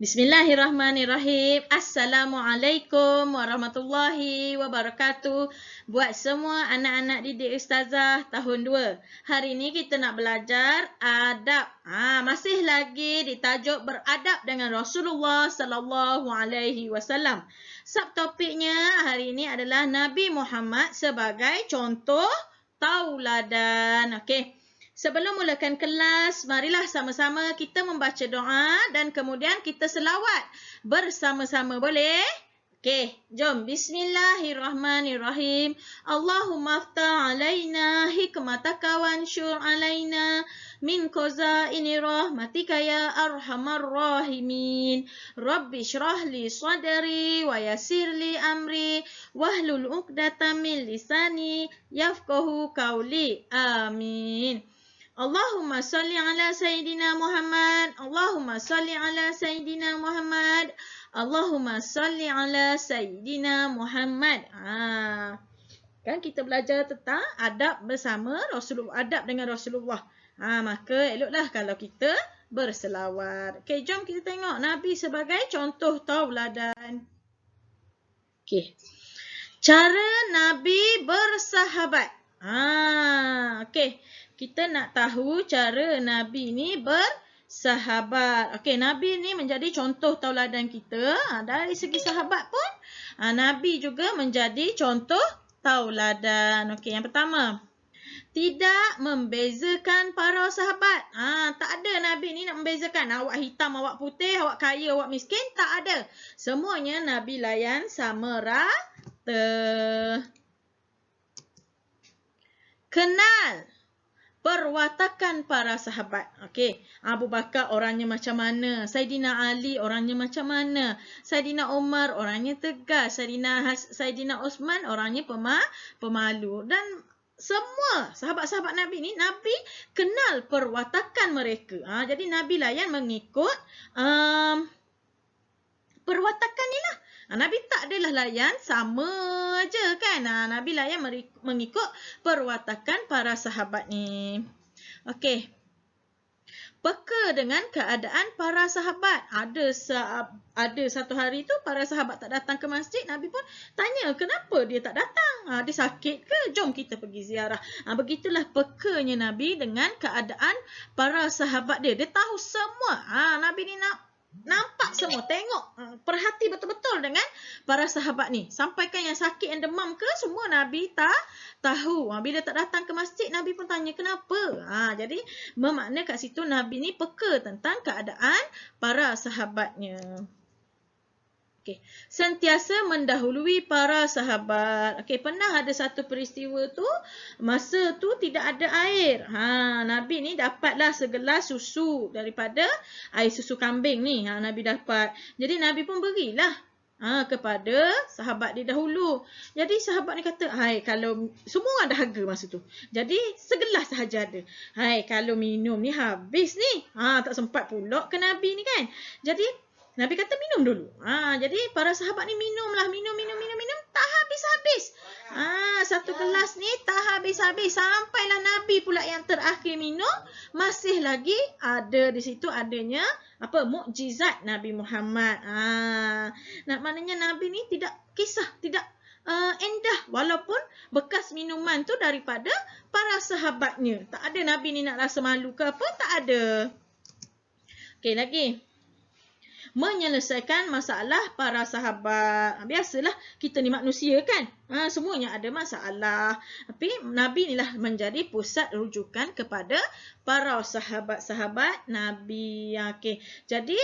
Bismillahirrahmanirrahim. Assalamualaikum warahmatullahi wabarakatuh. Buat semua anak-anak didik Ustazah tahun 2. Hari ini kita nak belajar adab. Masih lagi di tajuk beradab dengan Rasulullah sallallahu alaihi wasallam. Subtopiknya hari ini adalah Nabi Muhammad sebagai contoh tauladan. Okey. Sebelum mulakan kelas, marilah sama-sama kita membaca doa dan kemudian kita selawat bersama-sama. Boleh? Okey, jom. Bismillahirrahmanirrahim. Allahumma aftah alaina hikmataka wansyur alaina min qazaini rahmatika ya arhamar rahimin. Rabbi syrah li sadri wa yassir li amri wahlul 'uqdatam min lisani yafqahu qawli. Amin. Allahumma salli ala Sayyidina Muhammad. Allahumma salli ala Sayyidina Muhammad. Allahumma salli ala Sayyidina Muhammad. Kan kita belajar tentang adab bersama Rasulullah, adab dengan Rasulullah. Maka eloklah kalau kita berselawat. Okey, jom kita tengok Nabi sebagai contoh tauladan. Okey. Cara Nabi bersahabat. Okey. Kita nak tahu cara Nabi ni bersahabat. Okey, Nabi ni menjadi contoh tauladan kita. Dari segi sahabat pun, Nabi juga menjadi contoh tauladan. Okey, yang pertama, tidak membezakan para sahabat. Tak ada Nabi ni nak membezakan. Awak hitam, awak putih, awak kaya, awak miskin. Tak ada. Semuanya Nabi layan sama rata. Kenal perwatakan para sahabat. Okey, Abu Bakar orangnya macam mana? Saidina Ali orangnya macam mana? Saidina Umar orangnya tegas. Saidina Osman orangnya pemalu. Dan semua sahabat-sahabat Nabi ni, Nabi kenal perwatakan mereka. Jadi Nabi layan mengikut perwatakan ni lah. Nabi tak adalah layan sama je kan. Nabi layan mengikut perwatakan para sahabat ni. Okey. Peka dengan keadaan para sahabat. Ada satu hari tu para sahabat tak datang ke masjid. Nabi pun tanya kenapa dia tak datang. Dia sakit ke? Jom kita pergi ziarah. Begitulah pekanya Nabi dengan keadaan para sahabat dia. Dia tahu semua. Nabi ni nampak semua, tengok, perhati betul-betul dengan para sahabat ni. Sampaikan yang sakit, yang demam ke, semua Nabi tak tahu. Bila tak datang ke masjid, Nabi pun tanya kenapa. Jadi bermakna kat situ Nabi ni peka tentang keadaan para sahabatnya. Okey, sentiasa mendahului para sahabat. Okey, pernah ada satu peristiwa tu, masa tu tidak ada air. Nabi ni dapatlah segelas susu daripada air susu kambing ni. Nabi dapat. Jadi Nabi pun berilah kepada sahabat dia dahulu. Jadi sahabat ni kata, hai, kalau semua ada harga masa tu. Jadi segelas sahaja ada. Hai, kalau minum ni habis ni. Tak sempat pula ke Nabi ni kan. Jadi Nabi kata minum dulu. Jadi para sahabat ni minum. Tak habis-habis. Satu gelas ni tak habis-habis. Sampailah Nabi pula yang terakhir minum. Masih lagi ada di situ adanya mukjizat Nabi Muhammad. Maknanya Nabi ni tidak kisah, tidak endah. Walaupun bekas minuman tu daripada para sahabatnya. Tak ada Nabi ni nak rasa malu ke apa. Tak ada. Okey, lagi. Menyelesaikan masalah para sahabat. Biasalah kita ni manusia kan. Semuanya ada masalah. Tapi Nabi inilah menjadi pusat rujukan kepada para sahabat-sahabat Nabi. Okey. Jadi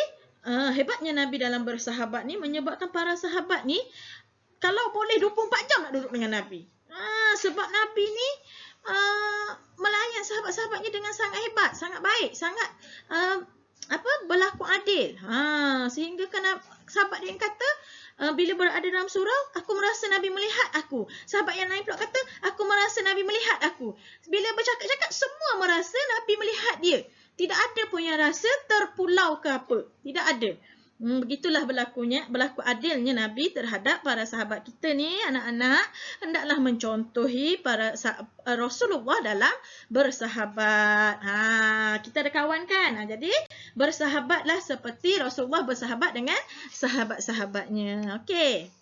hebatnya Nabi dalam bersahabat ni menyebabkan para sahabat ni kalau boleh 24 jam nak duduk dengan Nabi. Sebab Nabi ni melayan sahabat-sahabatnya dengan sangat hebat, sangat baik, sangat berlaku adil. Sehingga kan sahabat dia yang kata, bila berada dalam surau, aku merasa Nabi melihat aku. Sahabat yang lain pula kata, aku merasa Nabi melihat aku. Bila bercakap-cakap, semua merasa Nabi melihat dia. Tidak ada pun yang rasa terpulau ke apa. Tidak ada. Begitulah berlaku adilnya Nabi terhadap para sahabat kita ni, anak-anak. Hendaklah mencontohi para Rasulullah dalam bersahabat. Kita ada kawan kan? Jadi bersahabatlah seperti Rasulullah bersahabat dengan sahabat-sahabatnya. Okey.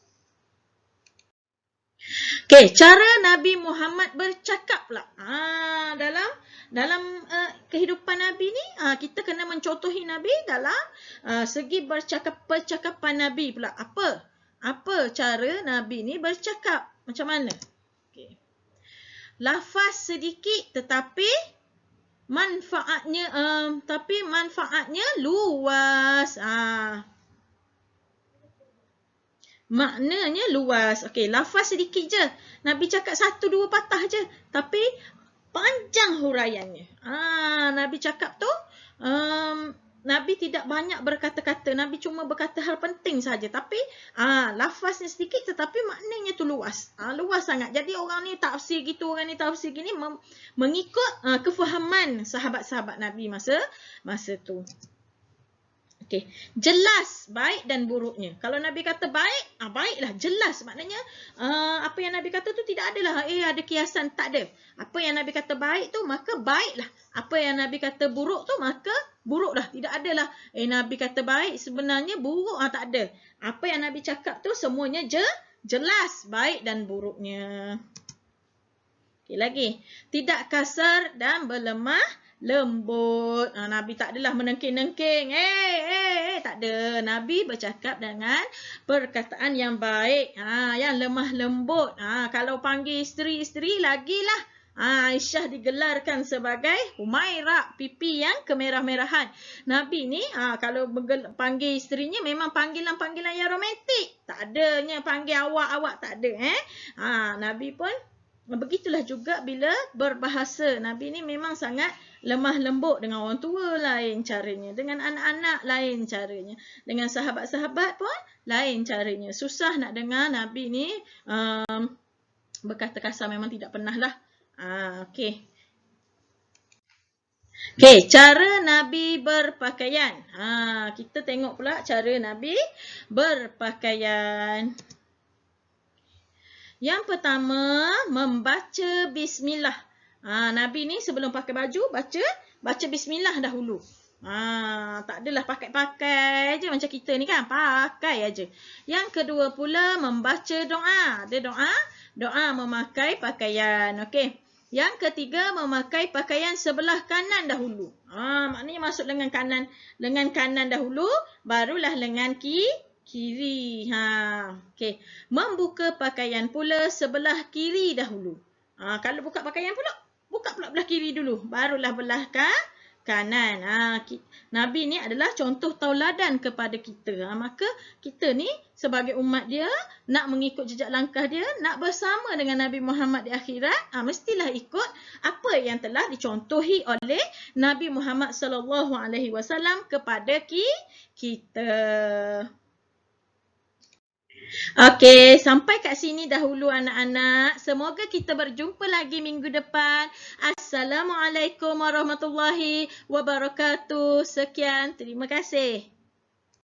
Okey, cara Nabi Muhammad bercakap pula. Dalam kehidupan Nabi ni, kita kena mencontohi Nabi dalam segi percakapan Nabi pula. Apa cara Nabi ni bercakap? Macam mana? Okey. Lafaz sedikit tetapi manfaatnya luas. Maknanya luas. Okey, lafaz sedikit je. Nabi cakap 1-2 patah je. Tapi panjang huraiannya. Nabi cakap tu, Nabi tidak banyak berkata-kata. Nabi cuma berkata hal penting saja. Tapi lafaznya sedikit tetapi maknanya tu luas. Luas sangat. Jadi orang ni tafsir gitu, orang ni tafsir gini, mengikut kefahaman sahabat-sahabat Nabi masa tu. Okey, jelas baik dan buruknya. Kalau Nabi kata baik, baiklah, jelas. Maknanya apa yang Nabi kata tu tidak adalah ada kiasan, tak ada. Apa yang Nabi kata baik tu maka baiklah. Apa yang Nabi kata buruk tu maka buruklah. Tidak adalah Nabi kata baik sebenarnya buruk, tak ada. Apa yang Nabi cakap tu semuanya jelas baik dan buruknya. Okey, lagi. Tidak kasar dan berlemah lembut. Nabi tak adalah menengking-nengking. Tak ada. Nabi bercakap dengan perkataan yang baik. Yang lemah lembut. Kalau panggil isteri-isteri, lagilah. Aisyah digelarkan sebagai Humairah, pipi yang kemerah-merahan. Nabi ni, kalau panggil isterinya memang panggilan-panggilan yang romantik. Tak adanya panggil awak-awak, tak ada. Nabi pun begitulah juga bila berbahasa. Nabi ni memang sangat lemah lembut. Dengan orang tua lain caranya. Dengan anak-anak lain caranya. Dengan sahabat-sahabat pun lain caranya. Susah nak dengar Nabi ni berkata kasar, memang tidak pernah lah. Okey. Okey, cara Nabi berpakaian. Kita tengok pula cara Nabi berpakaian. Yang pertama, membaca bismillah. Nabi ni sebelum pakai baju, baca bismillah dahulu. Tak adalah pakai-pakai je macam kita ni kan. Pakai aja. Yang kedua pula, membaca doa. Ada doa memakai pakaian. Okey. Yang ketiga, memakai pakaian sebelah kanan dahulu. Maknanya masuk lengan kanan dahulu, barulah lengan kiri. Okey. Membuka pakaian pula sebelah kiri dahulu. Kalau buka pakaian pula, buka pula belah kiri dulu, barulah belah kanan. Nabi ni adalah contoh tauladan kepada kita. Maka kita ni sebagai umat dia, nak mengikut jejak langkah dia, nak bersama dengan Nabi Muhammad di akhirat, mestilah ikut apa yang telah dicontohi oleh Nabi Muhammad SAW kepada kita. Okey, sampai kat sini dahulu anak-anak. Semoga kita berjumpa lagi minggu depan. Assalamualaikum warahmatullahi wabarakatuh. Sekian, terima kasih.